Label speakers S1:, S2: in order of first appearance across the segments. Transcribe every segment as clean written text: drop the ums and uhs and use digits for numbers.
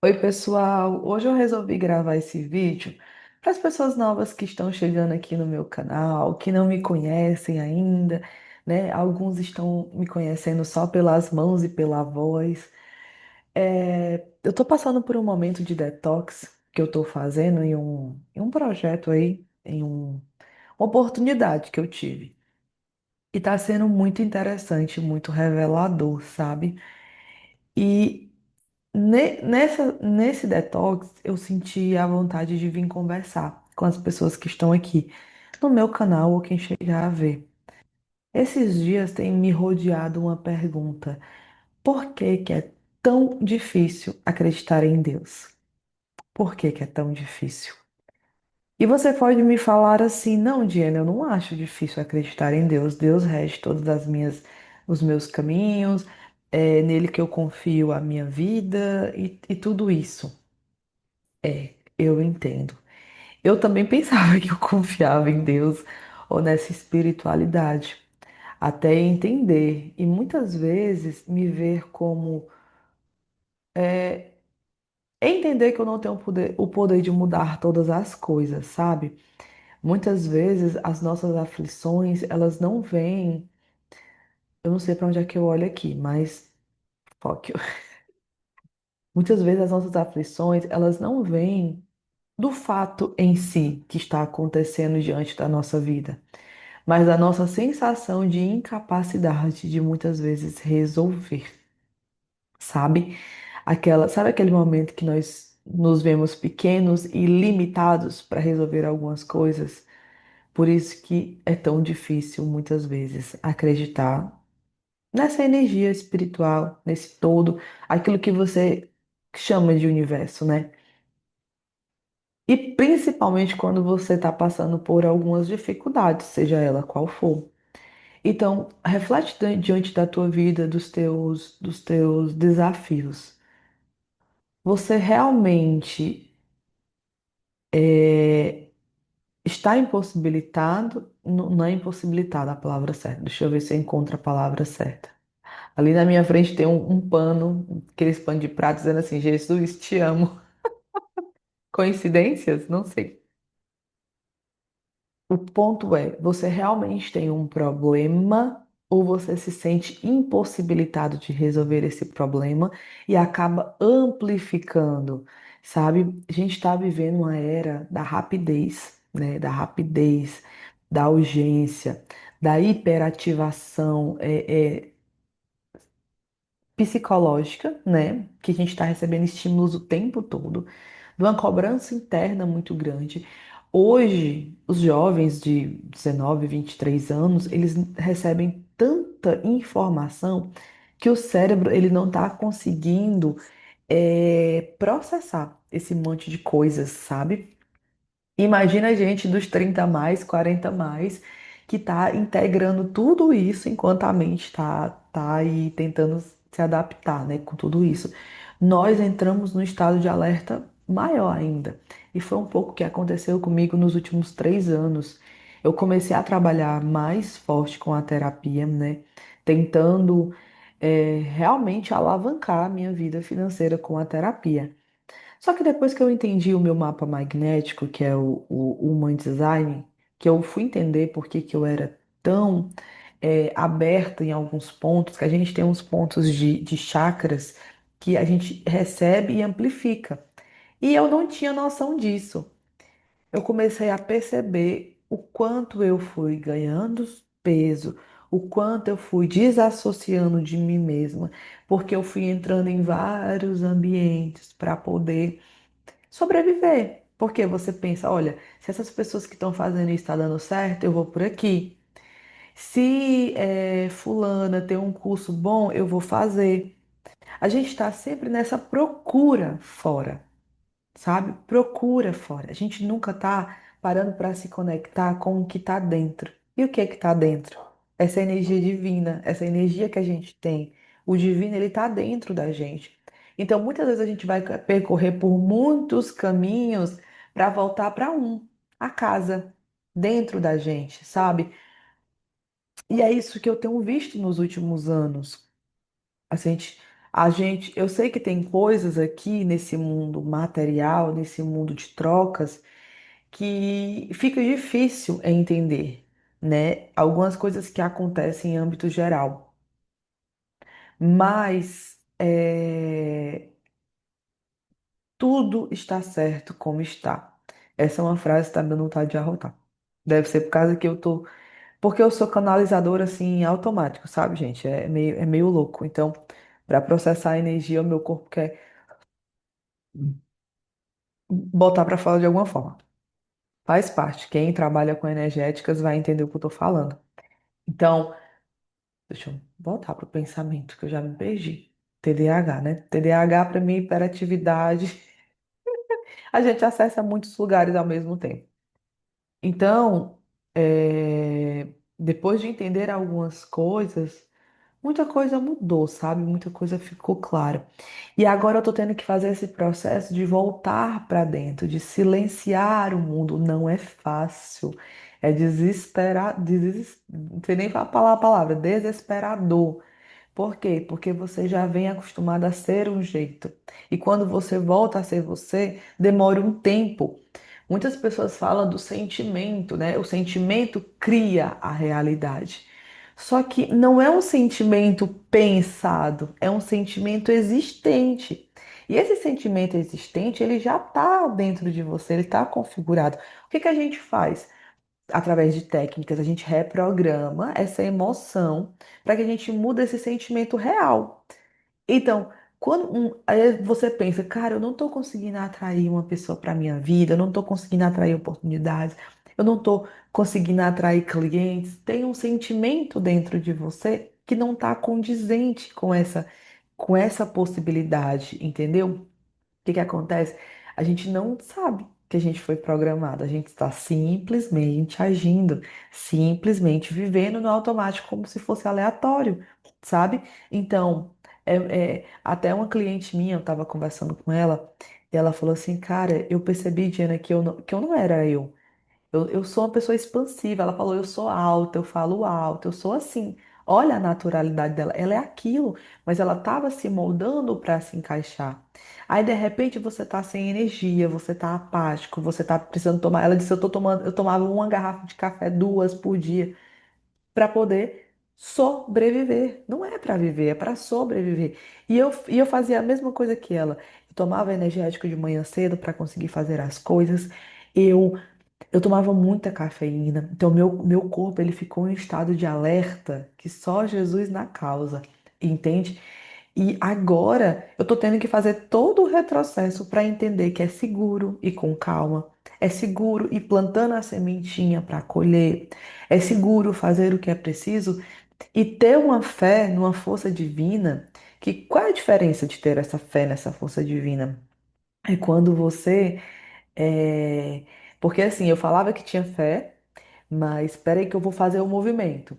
S1: Oi, pessoal! Hoje eu resolvi gravar esse vídeo para as pessoas novas que estão chegando aqui no meu canal, que não me conhecem ainda, né? Alguns estão me conhecendo só pelas mãos e pela voz. Eu estou passando por um momento de detox que eu estou fazendo em um projeto aí, uma oportunidade que eu tive. E está sendo muito interessante, muito revelador, sabe? E nesse detox, eu senti a vontade de vir conversar com as pessoas que estão aqui no meu canal ou quem chegar a ver. Esses dias tem me rodeado uma pergunta: por que que é tão difícil acreditar em Deus? Por que que é tão difícil? E você pode me falar assim: não, Diana, eu não acho difícil acreditar em Deus. Deus rege todas os meus caminhos, é nele que eu confio a minha vida e tudo isso. Eu entendo. Eu também pensava que eu confiava em Deus ou nessa espiritualidade, até entender e muitas vezes me ver como entender que eu não tenho o poder de mudar todas as coisas, sabe? Muitas vezes as nossas aflições, elas não vêm, eu não sei para onde é que eu olho aqui, mas foque. Muitas vezes as nossas aflições, elas não vêm do fato em si que está acontecendo diante da nossa vida, mas a nossa sensação de incapacidade de muitas vezes resolver, sabe? Sabe aquele momento que nós nos vemos pequenos e limitados para resolver algumas coisas? Por isso que é tão difícil muitas vezes acreditar nessa energia espiritual, nesse todo, aquilo que você chama de universo, né? E principalmente quando você está passando por algumas dificuldades, seja ela qual for. Então, reflete diante da tua vida, dos teus desafios. Você realmente é, está impossibilitado? Não é impossibilitado a palavra certa. Deixa eu ver se eu encontro a palavra certa. Ali na minha frente tem um pano, aqueles pano de prato, dizendo assim: Jesus, te amo. Coincidências? Não sei. O ponto é, você realmente tem um problema ou você se sente impossibilitado de resolver esse problema e acaba amplificando, sabe? A gente está vivendo uma era da rapidez, né? Da rapidez, da urgência, da hiperativação psicológica, né? Que a gente está recebendo estímulos o tempo todo, de uma cobrança interna muito grande. Hoje, os jovens de 19, 23 anos, eles recebem tanta informação que o cérebro ele não está conseguindo processar esse monte de coisas, sabe? Imagina a gente dos 30 a mais, 40 a mais, que está integrando tudo isso enquanto a mente tá aí tentando se adaptar, né, com tudo isso. Nós entramos no estado de alerta maior ainda. E foi um pouco o que aconteceu comigo nos últimos 3 anos. Eu comecei a trabalhar mais forte com a terapia, né, tentando realmente alavancar a minha vida financeira com a terapia. Só que depois que eu entendi o meu mapa magnético, que é o Human Design, que eu fui entender por que que eu era tão aberta em alguns pontos, que a gente tem uns pontos de chakras que a gente recebe e amplifica. E eu não tinha noção disso. Eu comecei a perceber o quanto eu fui ganhando peso, o quanto eu fui desassociando de mim mesma, porque eu fui entrando em vários ambientes para poder sobreviver. Porque você pensa, olha, se essas pessoas que estão fazendo isso estão dando certo, eu vou por aqui. Se fulana tem um curso bom, eu vou fazer. A gente está sempre nessa procura fora, sabe? Procura fora. A gente nunca tá parando para se conectar com o que está dentro. E o que é que está dentro? Essa energia divina, essa energia que a gente tem. O divino, ele está dentro da gente. Então, muitas vezes a gente vai percorrer por muitos caminhos para voltar para a casa, dentro da gente, sabe? E é isso que eu tenho visto nos últimos anos. A gente, Eu sei que tem coisas aqui nesse mundo material, nesse mundo de trocas, que fica difícil entender, né? Algumas coisas que acontecem em âmbito geral. Mas tudo está certo como está. Essa é uma frase que está me dando vontade de arrotar. Deve ser por causa que eu tô. Porque eu sou canalizadora assim automático, sabe, gente? É meio louco. Então, para processar a energia, o meu corpo quer botar para fora de alguma forma. Faz parte. Quem trabalha com energéticas vai entender o que eu tô falando. Então, deixa eu voltar pro pensamento, que eu já me perdi. TDAH, né? TDAH para mim, hiperatividade. A gente acessa muitos lugares ao mesmo tempo. Então, depois de entender algumas coisas, muita coisa mudou, sabe? Muita coisa ficou clara. E agora eu tô tendo que fazer esse processo de voltar para dentro, de silenciar o mundo. Não é fácil. É desesperar, não sei nem falar a palavra, desesperador. Por quê? Porque você já vem acostumado a ser um jeito. E quando você volta a ser você, demora um tempo. Muitas pessoas falam do sentimento, né? O sentimento cria a realidade. Só que não é um sentimento pensado, é um sentimento existente. E esse sentimento existente, ele já está dentro de você, ele está configurado. O que que a gente faz? Através de técnicas, a gente reprograma essa emoção para que a gente mude esse sentimento real. Então, aí você pensa, cara, eu não estou conseguindo atrair uma pessoa para minha vida, eu não estou conseguindo atrair oportunidades, eu não estou conseguindo atrair clientes. Tem um sentimento dentro de você que não está condizente com essa possibilidade, entendeu? Que acontece? A gente não sabe que a gente foi programado, a gente está simplesmente agindo, simplesmente vivendo no automático como se fosse aleatório, sabe? Então, até uma cliente minha, eu estava conversando com ela, e ela falou assim, cara, eu percebi, Diana, que eu não era eu. Eu sou uma pessoa expansiva. Ela falou, eu sou alta, eu falo alto, eu sou assim. Olha a naturalidade dela. Ela é aquilo, mas ela estava se moldando para se encaixar. Aí, de repente, você tá sem energia, você tá apático, você tá precisando tomar. Ela disse, eu tomava uma garrafa de café, duas por dia para poder sobreviver. Não é para viver, é para sobreviver. E eu fazia a mesma coisa que ela. Eu tomava energético de manhã cedo para conseguir fazer as coisas. Eu eu tomava muita cafeína, então meu corpo ele ficou em estado de alerta que só Jesus na causa, entende? E agora eu tô tendo que fazer todo o retrocesso para entender que é seguro e com calma. É seguro ir plantando a sementinha para colher. É seguro fazer o que é preciso e ter uma fé numa força divina. Que qual é a diferença de ter essa fé nessa força divina? É quando você porque assim, eu falava que tinha fé, mas espera aí que eu vou fazer o movimento.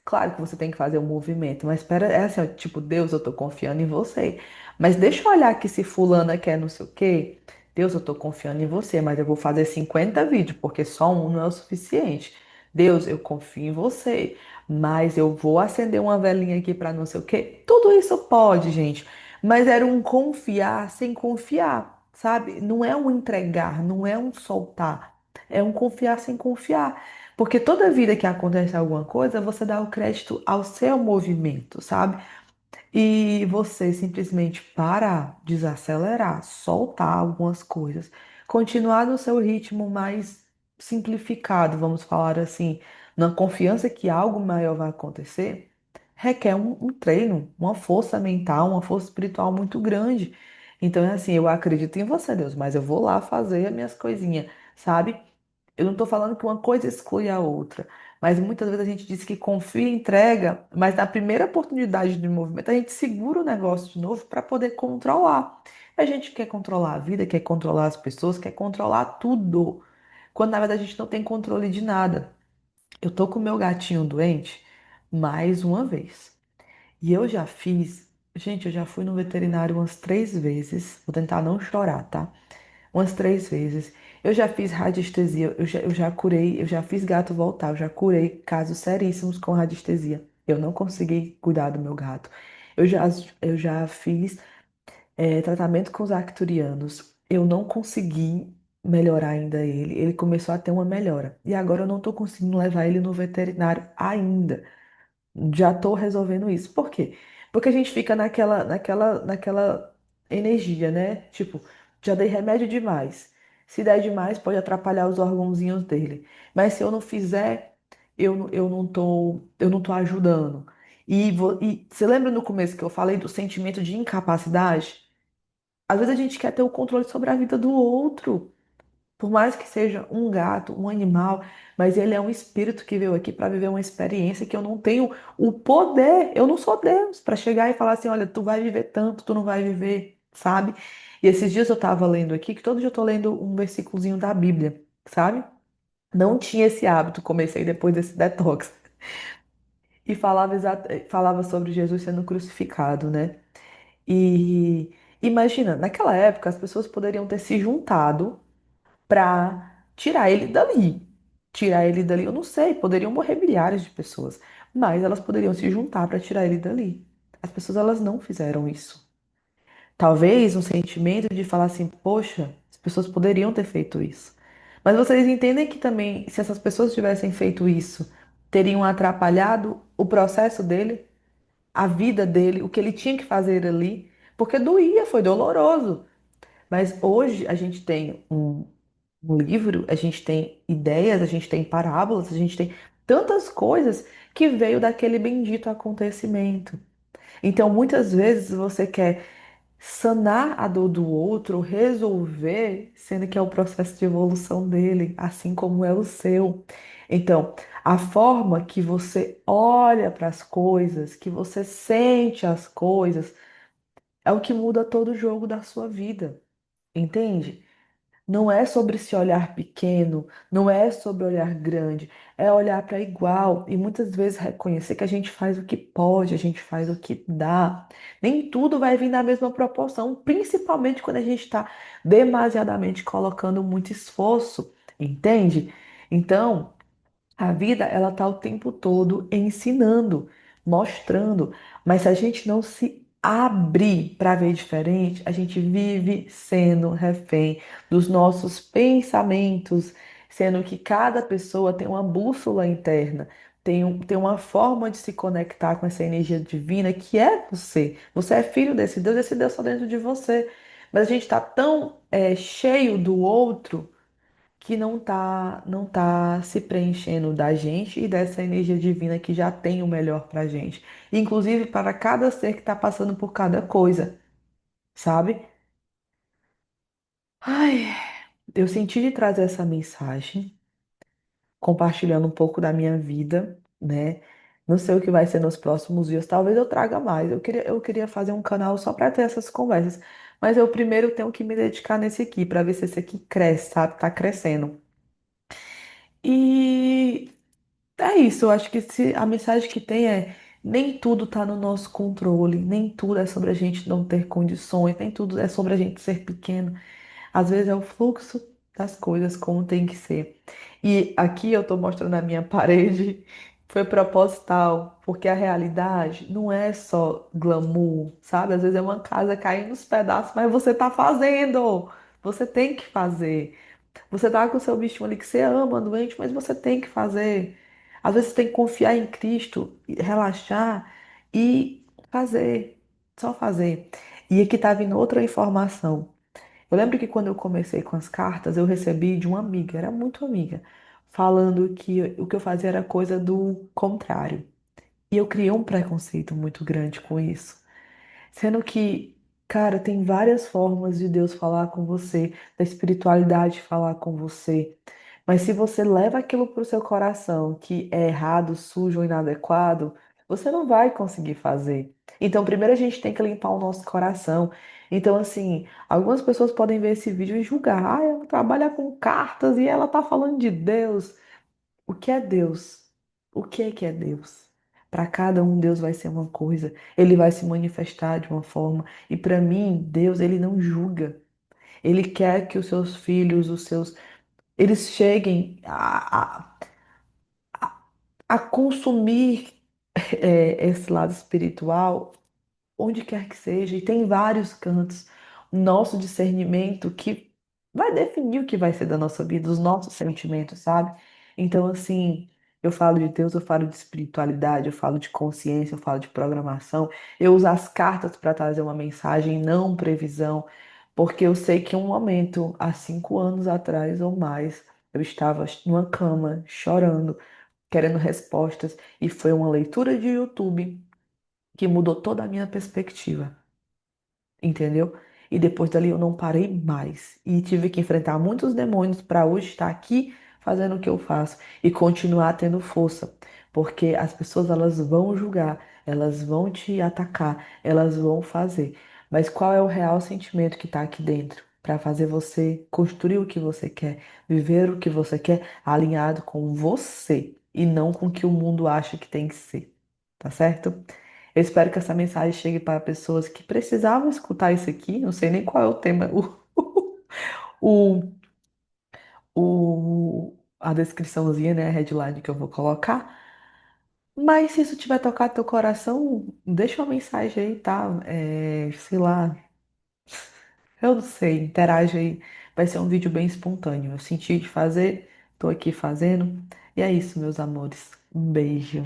S1: Claro que você tem que fazer o movimento, mas espera, é assim, ó, tipo, Deus, eu tô confiando em você. Mas deixa eu olhar aqui se fulana quer não sei o quê. Deus, eu tô confiando em você, mas eu vou fazer 50 vídeos, porque só um não é o suficiente. Deus, eu confio em você, mas eu vou acender uma velinha aqui para não sei o quê. Tudo isso pode, gente, mas era um confiar sem confiar, sabe? Não é um entregar, não é um soltar, é um confiar sem confiar. Porque toda vida que acontece alguma coisa, você dá o crédito ao seu movimento, sabe? E você simplesmente parar, desacelerar, soltar algumas coisas, continuar no seu ritmo mais simplificado, vamos falar assim, na confiança que algo maior vai acontecer, requer um treino, uma força mental, uma força espiritual muito grande. Então é assim, eu acredito em você, Deus, mas eu vou lá fazer as minhas coisinhas, sabe? Eu não estou falando que uma coisa exclui a outra, mas muitas vezes a gente diz que confia e entrega, mas na primeira oportunidade de movimento a gente segura o negócio de novo para poder controlar. A gente quer controlar a vida, quer controlar as pessoas, quer controlar tudo, quando na verdade a gente não tem controle de nada. Eu tô com o meu gatinho doente mais uma vez. E eu já fiz, gente, eu já fui no veterinário umas 3 vezes. Vou tentar não chorar, tá? Umas 3 vezes. Eu já fiz radiestesia, eu já curei, eu já fiz gato voltar, eu já curei casos seríssimos com radiestesia. Eu não consegui cuidar do meu gato. Eu já, eu já fiz tratamento com os arcturianos. Eu não consegui melhorar ainda ele. Ele começou a ter uma melhora. E agora eu não estou conseguindo levar ele no veterinário ainda. Já estou resolvendo isso. Por quê? Porque a gente fica naquela energia, né? Tipo, já dei remédio demais. Se der demais, pode atrapalhar os órgãozinhos dele. Mas se eu não fizer, eu não tô ajudando. E você lembra no começo que eu falei do sentimento de incapacidade? Às vezes a gente quer ter o controle sobre a vida do outro. Por mais que seja um gato, um animal, mas ele é um espírito que veio aqui para viver uma experiência que eu não tenho o poder. Eu não sou Deus para chegar e falar assim, olha, tu vai viver tanto, tu não vai viver, sabe? E esses dias eu estava lendo aqui, que todo dia eu tô lendo um versículozinho da Bíblia, sabe? Não tinha esse hábito, comecei depois desse detox. E falava sobre Jesus sendo crucificado, né? E imagina, naquela época as pessoas poderiam ter se juntado para tirar ele dali. Tirar ele dali, eu não sei, poderiam morrer milhares de pessoas, mas elas poderiam se juntar para tirar ele dali. As pessoas elas não fizeram isso. Talvez um sentimento de falar assim, poxa, as pessoas poderiam ter feito isso. Mas vocês entendem que também, se essas pessoas tivessem feito isso, teriam atrapalhado o processo dele, a vida dele, o que ele tinha que fazer ali, porque doía, foi doloroso. Mas hoje a gente tem um livro, a gente tem ideias, a gente tem parábolas, a gente tem tantas coisas que veio daquele bendito acontecimento. Então, muitas vezes você quer sanar a dor do outro, resolver, sendo que é o processo de evolução dele, assim como é o seu. Então, a forma que você olha para as coisas, que você sente as coisas, é o que muda todo o jogo da sua vida, entende? Não é sobre se olhar pequeno, não é sobre olhar grande, é olhar para igual e muitas vezes reconhecer que a gente faz o que pode, a gente faz o que dá. Nem tudo vai vir na mesma proporção, principalmente quando a gente está demasiadamente colocando muito esforço, entende? Então, a vida, ela tá o tempo todo ensinando, mostrando, mas se a gente não se abrir para ver diferente, a gente vive sendo refém dos nossos pensamentos, sendo que cada pessoa tem uma bússola interna, tem uma forma de se conectar com essa energia divina que é você. Você é filho desse Deus, esse Deus está dentro de você. Mas a gente está tão cheio do outro que não tá se preenchendo da gente e dessa energia divina que já tem o melhor pra gente. Inclusive para cada ser que tá passando por cada coisa, sabe? Ai, eu senti de trazer essa mensagem, compartilhando um pouco da minha vida, né? Não sei o que vai ser nos próximos dias, talvez eu traga mais. Eu queria fazer um canal só para ter essas conversas, mas eu primeiro tenho que me dedicar nesse aqui para ver se esse aqui cresce, sabe? Tá crescendo. E é isso, eu acho que a mensagem que tem é nem tudo está no nosso controle, nem tudo é sobre a gente não ter condições, nem tudo é sobre a gente ser pequeno. Às vezes é o fluxo das coisas como tem que ser. E aqui eu estou mostrando na minha parede, foi proposital, porque a realidade não é só glamour, sabe? Às vezes é uma casa caindo nos pedaços, mas você está fazendo, você tem que fazer. Você tá com o seu bichinho ali que você ama, doente, mas você tem que fazer. Às vezes você tem que confiar em Cristo, e relaxar e fazer. Só fazer. E aqui tá vindo outra informação. Eu lembro que quando eu comecei com as cartas, eu recebi de uma amiga, era muito amiga, falando que o que eu fazia era coisa do contrário. E eu criei um preconceito muito grande com isso. Sendo que, cara, tem várias formas de Deus falar com você, da espiritualidade falar com você. Mas se você leva aquilo para o seu coração, que é errado, sujo ou inadequado, você não vai conseguir fazer. Então, primeiro a gente tem que limpar o nosso coração. Então, assim, algumas pessoas podem ver esse vídeo e julgar. Ah, ela trabalha com cartas e ela tá falando de Deus. O que é Deus? O que é Deus? Para cada um, Deus vai ser uma coisa. Ele vai se manifestar de uma forma. E para mim, Deus, ele não julga. Ele quer que os seus filhos, eles cheguem a consumir esse lado espiritual onde quer que seja, e tem vários cantos. O nosso discernimento que vai definir o que vai ser da nossa vida, os nossos sentimentos, sabe? Então, assim, eu falo de Deus, eu falo de espiritualidade, eu falo de consciência, eu falo de programação. Eu uso as cartas para trazer uma mensagem, não previsão, porque eu sei que em um momento, há 5 anos atrás ou mais, eu estava numa cama, chorando, querendo respostas, e foi uma leitura de YouTube que mudou toda a minha perspectiva, entendeu? E depois dali eu não parei mais e tive que enfrentar muitos demônios para hoje estar aqui fazendo o que eu faço e continuar tendo força, porque as pessoas elas vão julgar, elas vão te atacar, elas vão fazer. Mas qual é o real sentimento que está aqui dentro? Para fazer você construir o que você quer, viver o que você quer, alinhado com você e não com o que o mundo acha que tem que ser, tá certo? Eu espero que essa mensagem chegue para pessoas que precisavam escutar isso aqui. Não sei nem qual é o tema, o, a descriçãozinha, né, a headline que eu vou colocar. Mas se isso tiver tocado teu coração, deixa uma mensagem aí, tá? Sei lá, eu não sei, interage aí. Vai ser um vídeo bem espontâneo. Eu senti de fazer, tô aqui fazendo. E é isso, meus amores. Um beijo.